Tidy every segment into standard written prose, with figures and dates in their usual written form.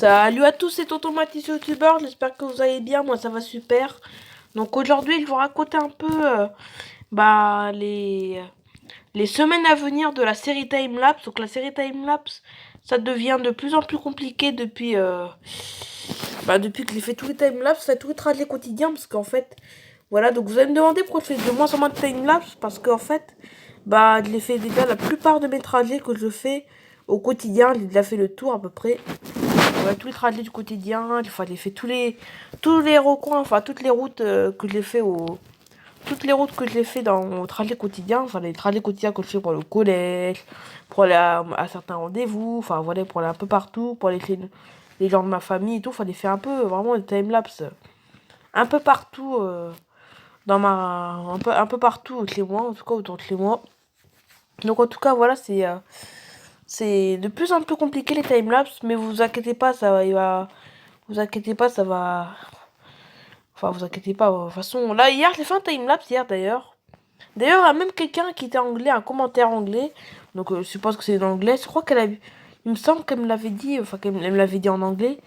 Salut à tous, c'est Tonton Mathis YouTubeur, j'espère que vous allez bien, moi ça va super. Donc aujourd'hui, je vais vous raconter un peu les semaines à venir de la série Timelapse. Donc la série Timelapse, ça devient de plus en plus compliqué depuis que j'ai fait tous les Timelapse, fait tous les trajets quotidiens, parce qu'en fait, voilà, donc vous allez me demander pourquoi je fais de moins en moins de Timelapse, parce qu'en fait, je l'ai fait déjà la plupart de mes trajets que je fais au quotidien, j'ai déjà fait le tour à peu près. Ouais, tous les trajets du quotidien, enfin, j'ai fait tous les recoins, enfin, toutes les routes que j'ai fait toutes les routes que j'ai fait dans mon trajet quotidien, enfin, les trajets quotidiens que je fais pour le collège, pour aller à certains rendez-vous, enfin, voilà, pour aller un peu partout, pour aller chez les gens de ma famille et tout, enfin, j'ai fait un peu, vraiment, des timelapse, un peu partout, un peu partout chez moi, en tout cas, autour de chez moi. Donc, en tout cas, voilà, c'est de plus en plus compliqué les timelapse, mais vous inquiétez pas, vous inquiétez pas, ça va. Enfin, vous inquiétez pas. De toute façon, là, hier, j'ai fait un timelapse, hier, d'ailleurs. D'ailleurs, il y a même quelqu'un qui était anglais, un commentaire anglais. Donc, je suppose que c'est en anglais. Je crois qu'elle a. Il me semble qu'elle me l'avait dit. Enfin, qu'elle me l'avait dit en anglais.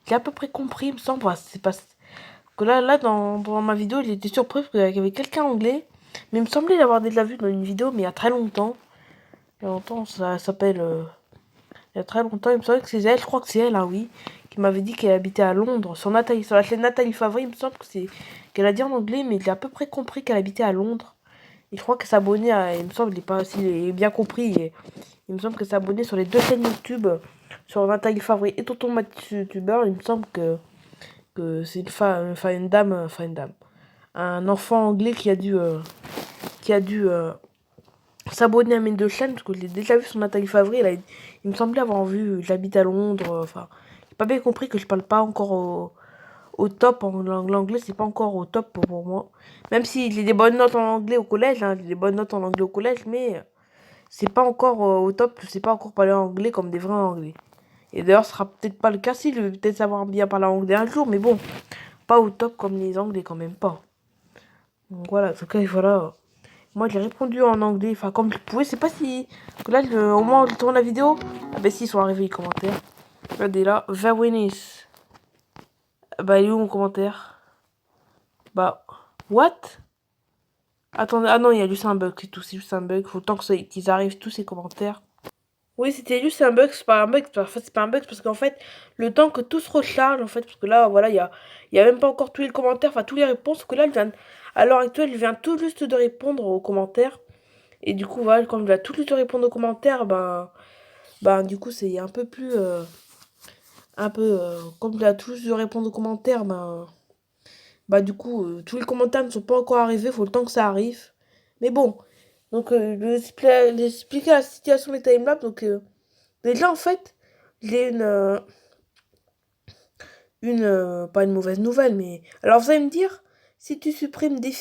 J'ai à peu près compris, il me semble. Enfin, c'est pas. Que là dans ma vidéo, j'ai été surpris parce qu'il y avait quelqu'un anglais. Mais il me semblait l'avoir déjà vu dans une vidéo, mais il y a très longtemps. Il y a longtemps, ça s'appelle. Il y a très longtemps, il me semble que c'est elle, je crois que c'est elle, hein, oui, qui m'avait dit qu'elle habitait à Londres. Sur la chaîne Nathalie Favry, il me semble que c'est qu'elle a dit en anglais, mais j'ai à peu près compris qu'elle habitait à Londres. Et je crois qu'elle s'abonnait à, il me semble, il est pas, s'il est bien compris, il me semble qu'elle s'abonnait sur les deux chaînes YouTube, sur Nathalie Favry et Tonton Mathis YouTubeur. Il me semble que c'est une femme, enfin une dame, un enfant anglais qui a dû s'abonner à mes deux chaînes, parce que je l'ai déjà vu sur Nathalie Favry. Il me semblait avoir vu, j'habite à Londres, enfin, j'ai pas bien compris que je parle pas encore au top en l'anglais, c'est pas encore au top pour moi. Même si j'ai des bonnes notes en anglais au collège, hein, j'ai des bonnes notes en anglais au collège, mais c'est pas encore au top, je sais pas encore parler anglais comme des vrais anglais. Et d'ailleurs, ce sera peut-être pas le cas si je vais peut-être savoir bien parler anglais un jour, mais bon, pas au top comme les anglais quand même pas. Donc voilà, en tout cas, voilà. Moi, j'ai répondu en anglais, enfin, comme je pouvais. C'est pas si. Que là, au moment où je tourne la vidéo. Ah, ben si, ils sont arrivés les commentaires. Regardez là, very nice. Bah, il est où mon commentaire? Bah, what? Attendez, ah non, il y a juste un bug, c'est tout, c'est juste un bug. Faut tant qu'ils arrivent tous ces commentaires. Oui, c'était juste un bug, c'est pas un bug, en fait, c'est pas un bug, parce qu'en fait, le temps que tout se recharge, en fait, parce que là, voilà, il y a même pas encore tous les commentaires, enfin, tous les réponses, que là, à l'heure actuelle, je viens tout juste de répondre aux commentaires. Et du coup, voilà, quand je viens tout juste de répondre aux commentaires, du coup, c'est un peu plus. Comme je viens tout juste de répondre aux commentaires, du coup, tous les commentaires ne sont pas encore arrivés, faut le temps que ça arrive. Mais bon, donc, je vais expliquer la situation des timelapse. Donc, déjà, en fait, j'ai pas une mauvaise nouvelle, mais. Alors, vous allez me dire, si tu supprimes des.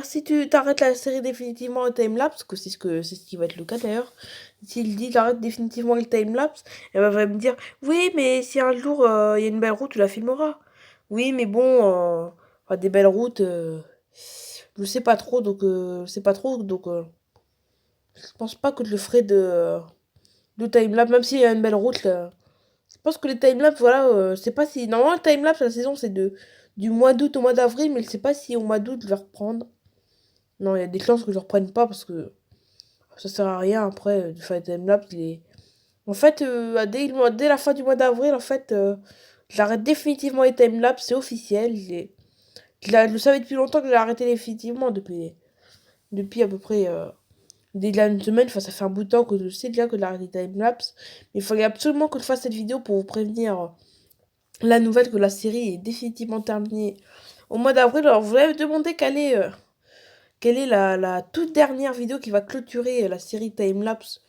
Si tu t'arrêtes la série définitivement en timelapse, que c'est ce qui va être le cas d'ailleurs, s'il dit j'arrête définitivement le timelapse, elle va me dire oui, mais si un jour il y a une belle route, tu la filmeras. Oui, mais bon, enfin, des belles routes, je sais pas trop, donc je pense pas que je le ferai de timelapse, même s'il y a une belle route. Je pense que les timelapse, voilà, je sais pas si. Normalement, le timelapse, la saison, c'est du mois d'août au mois d'avril, mais je sais pas si au mois d'août, je vais reprendre. Non, il y a des chances que je reprenne pas parce que ça sert à rien après de faire des timelapse. En fait, dès la fin du mois d'avril, en fait, j'arrête définitivement les timelapse, c'est officiel. Je le savais depuis longtemps que j'ai arrêté définitivement depuis à peu près déjà une semaine. Enfin, ça fait un bout de temps que je sais déjà que j'ai arrêté les timelapse. Mais il fallait absolument que je fasse cette vidéo pour vous prévenir la nouvelle que la série est définitivement terminée au mois d'avril. Alors, vous allez me demander quelle est la toute dernière vidéo qui va clôturer la série Timelapse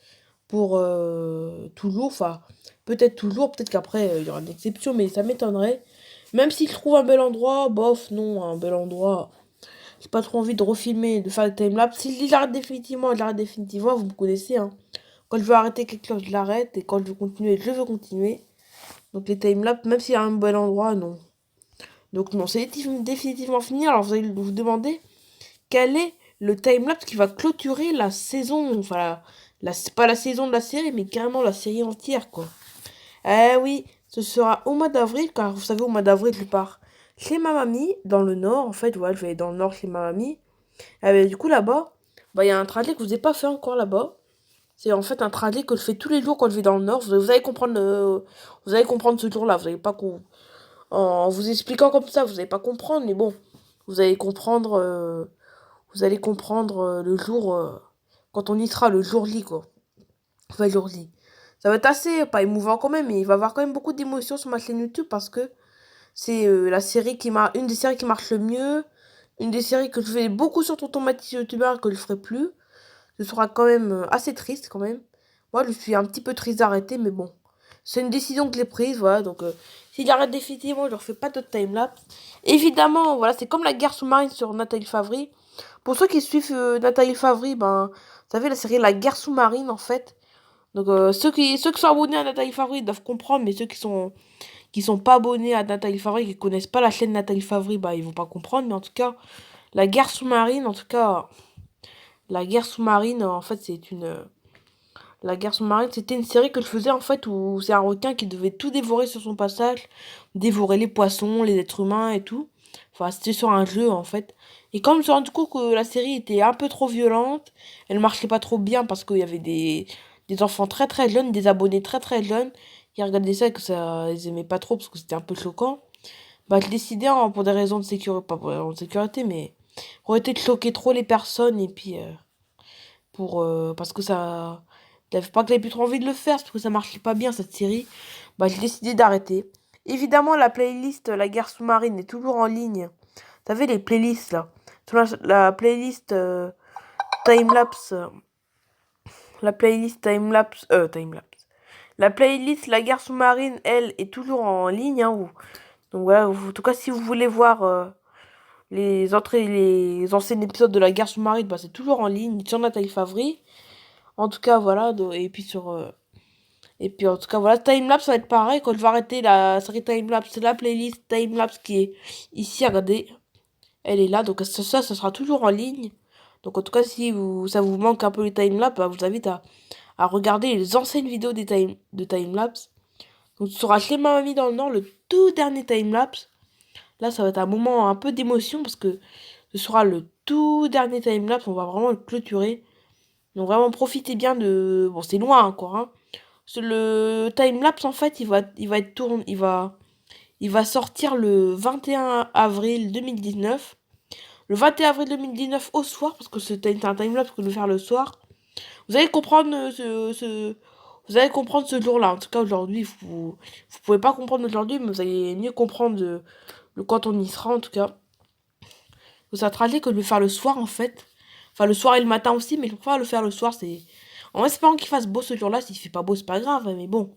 pour toujours. Enfin, peut-être toujours, peut-être qu'après il y aura des exceptions, mais ça m'étonnerait. Même si je trouve un bel endroit, bof, non, un bel endroit. J'ai pas trop envie de refilmer, de faire le timelapse. Si je dis j'arrête définitivement, vous me connaissez, hein. Quand je veux arrêter quelque chose, je l'arrête. Et quand je veux continuer, je veux continuer. Donc les timelapse, même s'il y a un bel endroit, non. Donc non, c'est définitivement fini. Alors vous allez vous demander quel est le timelapse qui va clôturer la saison, enfin, c'est pas la saison de la série, mais carrément la série entière, quoi. Eh oui, Ce sera au mois d'avril, car vous savez, au mois d'avril, je pars chez ma mamie, dans le nord, en fait, voilà, je vais aller dans le nord chez ma mamie. Du coup, là-bas, bah, il y a un trajet que je vous ai pas fait encore là-bas. C'est en fait un trajet que je fais tous les jours quand je vais dans le nord. Vous allez comprendre, vous allez comprendre ce jour-là. Vous allez pas en vous expliquant comme ça, vous allez pas comprendre, mais bon, vous allez comprendre, le jour quand on y sera, le jour J, quoi. Enfin, le jour J. Ça va être assez, pas émouvant quand même, mais il va y avoir quand même beaucoup d'émotions sur ma chaîne YouTube parce que c'est la série une des séries qui marche le mieux, une des séries que je fais beaucoup sur Tonton Mathis YouTuber et que je ferai plus. Ce sera quand même assez triste quand même. Moi, je suis un petit peu triste d'arrêter, mais bon. C'est une décision que j'ai prise, voilà. Donc, s'il arrête définitivement, je ne refais pas d'autres timelapse. Évidemment, voilà, c'est comme la guerre sous-marine sur Nathalie Favry. Pour ceux qui suivent Nathalie Favry, ben, vous savez, la série La guerre sous-marine, en fait. Donc, ceux qui sont abonnés à Nathalie Favry doivent comprendre, mais ceux qui sont pas abonnés à Nathalie Favry, qui connaissent pas la chaîne Nathalie Favry, bah, ils vont pas comprendre. Mais en tout cas, la guerre sous-marine, en tout cas, la guerre sous-marine, en fait, la guerre sous-marine, c'était une série que je faisais, en fait, où c'est un requin qui devait tout dévorer sur son passage, dévorer les poissons, les êtres humains et tout. Enfin, c'était sur un jeu, en fait. Et comme je me suis rendu compte que la série était un peu trop violente, elle marchait pas trop bien parce qu'il y avait des enfants très très jeunes, des abonnés très très jeunes, qui regardaient ça et que ça, ils aimaient pas trop parce que c'était un peu choquant. Bah, je décidais, pour des raisons de sécurité, pas pour des raisons de sécurité, mais pour éviter de choquer trop les personnes et puis parce que ça, j'avais pas que j'avais plus trop envie de le faire parce que ça marchait pas bien cette série. Bah, j'ai décidé d'arrêter. Évidemment, la playlist La guerre sous-marine est toujours en ligne. Vous savez, les playlists là. Sur la playlist timelapse, la playlist timelapse. La playlist La guerre sous-marine, elle, est toujours en ligne, hein. Donc voilà, en tout cas, si vous voulez voir les anciens épisodes de La guerre sous-marine, bah, c'est toujours en ligne sur Nathalie Favry. En tout cas, voilà. Et puis, en tout cas, voilà. Timelapse, ça va être pareil. Quand je vais arrêter la série Timelapse, c'est la playlist Timelapse qui est ici. Regardez. Elle est là. Donc, ça sera toujours en ligne. Donc, en tout cas, si ça vous manque un peu les timelapse, bah, je vous invite à regarder les anciennes vidéos de timelapse. Donc, tu seras chez ma mamie dans le Nord, le tout dernier timelapse. Là, ça va être un moment un peu d'émotion parce que ce sera le tout dernier timelapse. On va vraiment le clôturer. Donc, vraiment, profitez bien de. Bon, c'est loin encore, hein. Le timelapse, en fait, il va sortir le 21 avril 2019. Le 21 avril 2019 au soir, parce que c'est un timelapse que je vais faire le soir. Vous allez comprendre vous allez comprendre ce jour-là. En tout cas, aujourd'hui, vous pouvez pas comprendre aujourd'hui, mais vous allez mieux comprendre quand on y sera, en tout cas. C'est un trajet que je vais faire le soir, en fait. Enfin, le soir et le matin aussi, mais je préfère le faire le soir, c'est... En espérant qu'il fasse beau ce jour-là, s'il fait pas beau, c'est pas grave, hein, mais bon.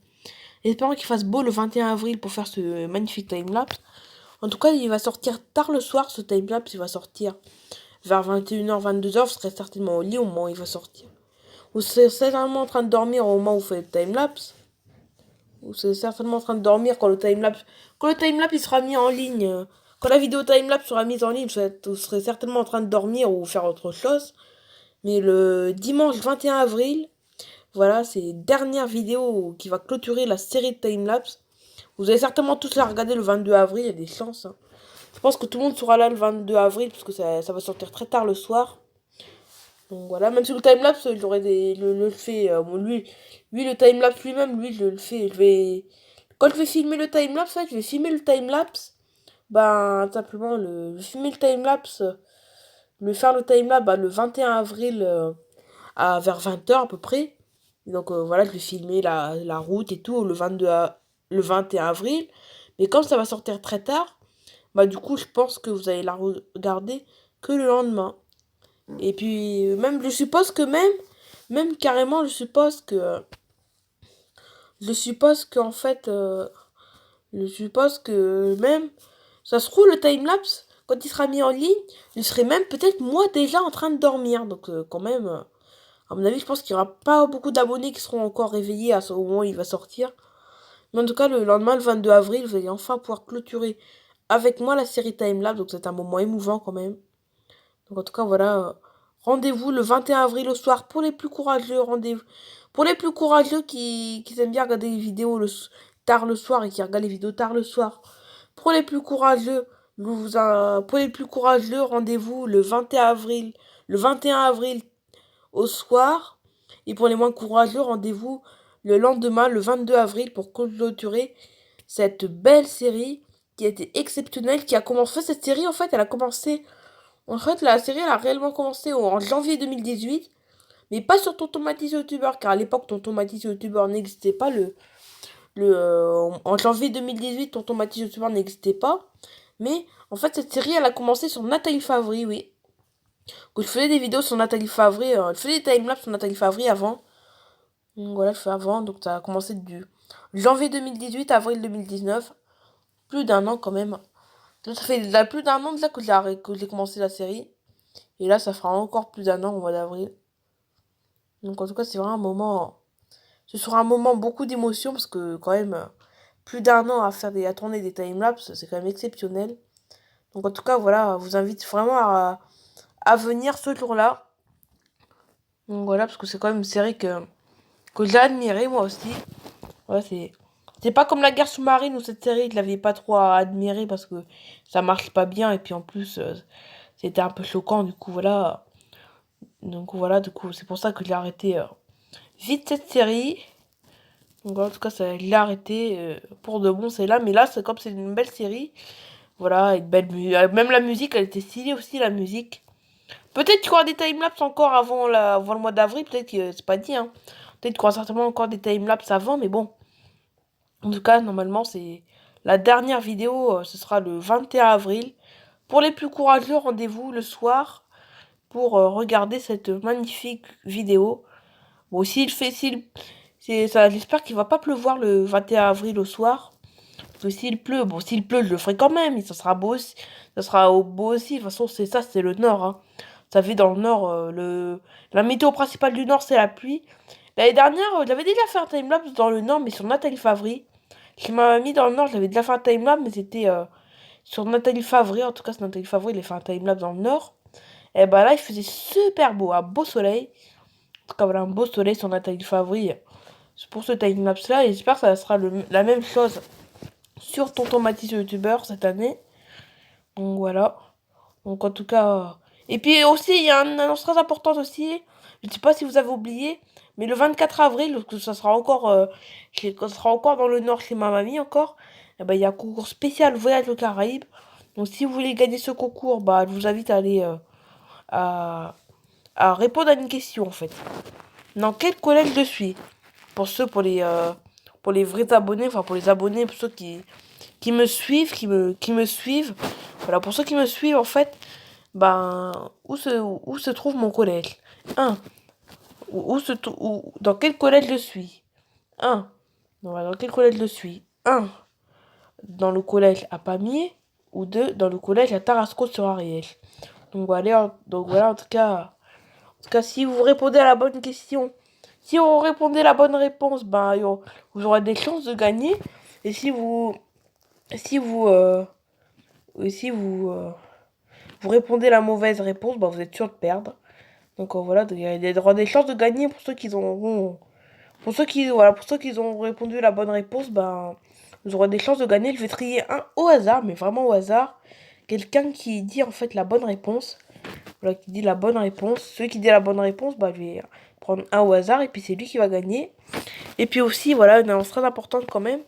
Espérons qu'il fasse beau le 21 avril pour faire ce magnifique timelapse. En tout cas, il va sortir tard le soir, ce timelapse. Il va sortir vers 21h, 22h. Vous serez certainement au lit au moment où il va sortir. Vous serez certainement en train de dormir au moment où vous faites le timelapse. Vous serez certainement en train de dormir quand le timelapse il sera mis en ligne. Quand la vidéo timelapse sera mise en ligne, vous serez certainement en train de dormir ou faire autre chose. Mais le dimanche 21 avril, voilà, c'est dernière vidéo qui va clôturer la série de timelapse. Vous allez certainement tous la regarder le 22 avril, il y a des chances, hein. Je pense que tout le monde sera là le 22 avril, parce que ça va sortir très tard le soir. Donc voilà, même si le timelapse, j'aurais le fait. Lui, le timelapse lui-même, lui, je le fais. Quand je vais filmer le timelapse, je vais filmer le timelapse. Ben, simplement, je vais filmer le timelapse. Je vais faire le timelapse le 21 avril vers 20h à peu près. Donc voilà, je vais filmer la route et tout le 21 avril. Mais comme ça va sortir très tard, bah du coup, je pense que vous allez la regarder que le lendemain. Et puis, même, je suppose que même carrément, je suppose qu'en fait, je suppose que même, ça se trouve, le timelapse, quand il sera mis en ligne, je serai même peut-être moi déjà en train de dormir. Donc, quand même, à mon avis, je pense qu'il n'y aura pas beaucoup d'abonnés qui seront encore réveillés à ce moment où il va sortir. Mais en tout cas, le lendemain, le 22 avril, vous allez enfin pouvoir clôturer avec moi la série Timelapse. Donc, c'est un moment émouvant quand même. Donc, en tout cas, voilà. Rendez-vous le 21 avril au soir pour les plus courageux. Rendez-vous. Pour les plus courageux qui aiment bien regarder les vidéos tard le soir et qui regardent les vidéos tard le soir. Pour les plus courageux, rendez-vous le 21 avril au soir. Et pour les moins courageux, rendez-vous le lendemain, le 22 avril, pour clôturer cette belle série qui a été exceptionnelle, qui a commencé cette série, en fait, elle a commencé, en fait, la série, elle a réellement commencé en janvier 2018, mais pas sur Tonton Mathis YouTuber, car à l'époque, Tonton Mathis YouTuber n'existait pas, en janvier 2018, Tonton Mathis YouTuber n'existait pas, mais, en fait, cette série, elle a commencé sur Nathalie Favry, oui, que je faisais des vidéos sur Nathalie Favry, je faisais des timelapses sur Nathalie Favry avant, donc voilà, je fais avant, donc ça a commencé du janvier 2018 à avril 2019, plus d'un an quand même. Là, ça fait là, plus d'un an de là que j'ai commencé la série. Et là, ça fera encore plus d'un an au mois d'avril. Donc en tout cas, c'est vraiment un moment. Ce sera un moment beaucoup d'émotion parce que quand même, plus d'un an à tourner des timelapses, c'est quand même exceptionnel. Donc en tout cas, voilà, je vous invite vraiment à venir ce jour-là. Donc voilà, parce que c'est quand même une série que j'ai admirée moi aussi. Ouais, c'est pas comme la guerre sous-marine où cette série, je l'avais pas trop admirée parce que ça marche pas bien et puis en plus, c'était un peu choquant, du coup, voilà. Donc voilà, du coup, c'est pour ça que j'ai arrêté vite cette série. Donc en tout cas, ça, je l'ai arrêté pour de bon, c'est là. Mais là, c'est comme c'est une belle série. Voilà, une belle même la musique, elle était stylée aussi, la musique. Peut-être qu'il y aura des timelapses encore avant le mois d'avril, peut-être que c'est pas dit, hein. Peut-être qu'il y aura certainement encore des timelapses avant, mais bon. En tout cas, normalement, c'est la dernière vidéo, ce sera le 21 avril. Pour les plus courageux, rendez-vous le soir pour regarder cette magnifique vidéo. Bon, j'espère qu'il va pas pleuvoir le 21 avril au soir. Parce que s'il pleut, je le ferai quand même. Et ça sera beau aussi. Ça sera beau aussi. De toute façon, c'est le nord, hein. Ça fait dans le nord, la météo principale du nord, c'est la pluie. L'année dernière, j'avais déjà fait un timelapse dans le nord, mais sur Nathalie Favry. Chez ma mamie dans le nord, j'avais déjà fait un timelapse, mais c'était sur Nathalie Favry. En tout cas, c'est Nathalie Favry, il a fait un timelapse dans le nord. Et bah là, il faisait super beau, un beau soleil. En tout cas, voilà, un beau soleil sur Nathalie Favry. C'est pour ce timelapse là. Et j'espère que ça sera la même chose sur Tonton Mathis YouTuber cette année. Donc voilà. Donc en tout cas. Et puis aussi, il y a une annonce très importante aussi. Je ne sais pas si vous avez oublié. Mais le 24 avril, lorsque ça sera encore, quand ça sera encore dans le nord chez ma mamie encore, eh ben, il y a un concours spécial Voyage aux Caraïbes. Donc si vous voulez gagner ce concours, bah, je vous invite à aller à, à répondre à une question en fait. Dans quel collège je suis? Pour les vrais abonnés, enfin pour les abonnés, pour ceux qui me suivent, qui me suivent. Voilà, pour ceux qui me suivent en fait, ben où se trouve mon collège? Un. Dans quel collège je suis? Un. Dans quel collège je suis? Un. Dans le collège à Pamiers ou deux dans le collège à Tarascon-sur-Ariège. Donc voilà, en tout cas, si vous répondez à la bonne question, si vous répondez la bonne réponse, ben, vous aurez des chances de gagner. Et si vous, si vous, vous répondez la mauvaise réponse, ben, vous êtes sûr de perdre. Donc voilà, il y aura des chances de gagner pour ceux qui auront, pour ceux qui ont répondu la bonne réponse, ben, vous aurez des chances de gagner. Je vais trier un au hasard, mais vraiment au hasard. Quelqu'un qui dit en fait la bonne réponse. Voilà, qui dit la bonne réponse. Celui qui dit la bonne réponse, bah, je vais prendre un au hasard et puis c'est lui qui va gagner. Et puis aussi, voilà, une annonce très importante quand même.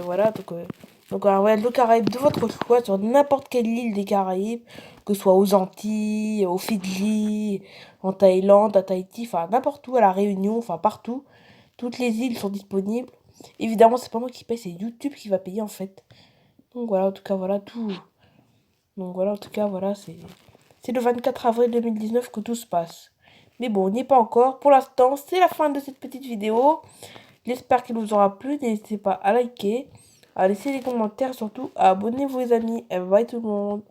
Voilà, donc un voyage aux Caraïbes de votre choix sur n'importe quelle île des Caraïbes, que ce soit aux Antilles, aux Fidji, en Thaïlande, à Tahiti, enfin n'importe où, à La Réunion, enfin partout. Toutes les îles sont disponibles. Évidemment, c'est pas moi qui paye, c'est YouTube qui va payer en fait. Donc voilà, en tout cas, voilà tout. Donc voilà, en tout cas, voilà, c'est le 24 avril 2019 que tout se passe. Mais bon, on n'y est pas encore. Pour l'instant, c'est la fin de cette petite vidéo. J'espère qu'elle vous aura plu. N'hésitez pas à liker, à laisser des commentaires, surtout à abonner vos amis. Et bye tout le monde.